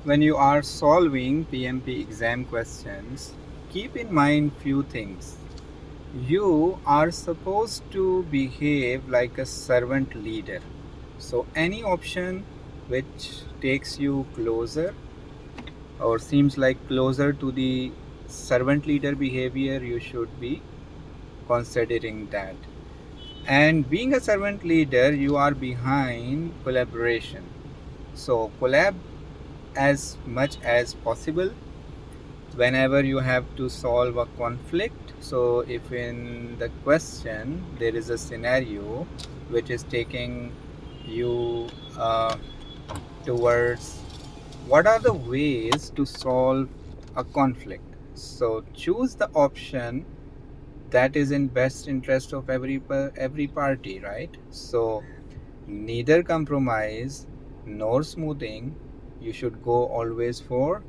When you are solving PMP exam questions, keep in mind few things. You are supposed to behave like a servant leader. So any option which takes you closer or seems like closer to the servant leader behavior, you should be considering that. And being a servant leader, you are behind collaboration. So collab as much as possible whenever you have to solve a conflict. So if in the question there is a scenario which is taking you towards what are the ways to solve a conflict, so choose the option that is in best interest of every party, right? So neither compromise nor smoothing. You should go always for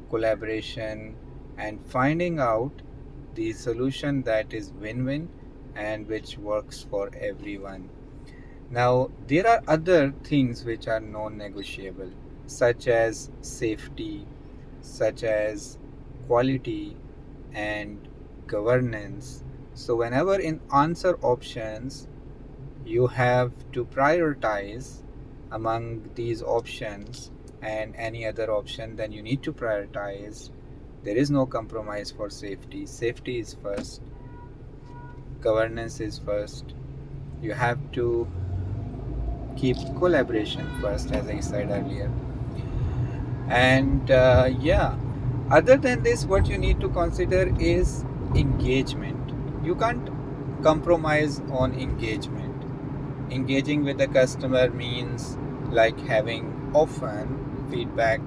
collaboration and finding out the solution that is win-win and which works for everyone. Now, there are other things which are non-negotiable, such as safety, such as quality, and governance. So, whenever in answer options, you have to prioritize among these options and any other option, then you need to prioritize. There is no compromise for safety. Safety is first, governance is first. You have to keep collaboration first, as I said earlier. And yeah, other than this, what you need to consider is engagement. You can't compromise on engagement. Engaging with the customer means like having often feedback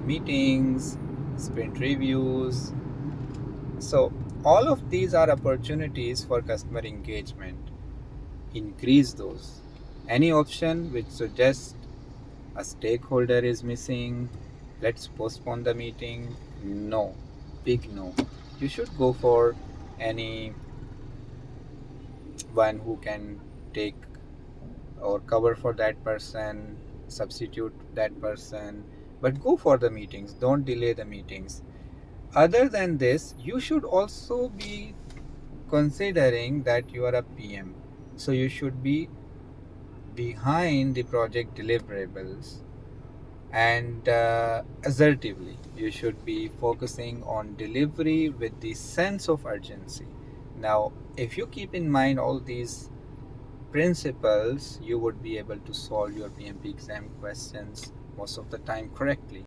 meetings, sprint reviews. So, all of these are opportunities for customer engagement. Increase those. Any option which suggests a stakeholder is missing, let's postpone the meeting. No, big no. You should go for any one who can take or cover for that person, substitute that person, but go for the meetings. Don't delay the meetings. Other than this, you should also be considering that you are a PM. So you should be behind the project deliverables and assertively. You should be focusing on delivery with the sense of urgency. Now, if you keep in mind all these principles, you would be able to solve your PMP exam questions most of the time correctly.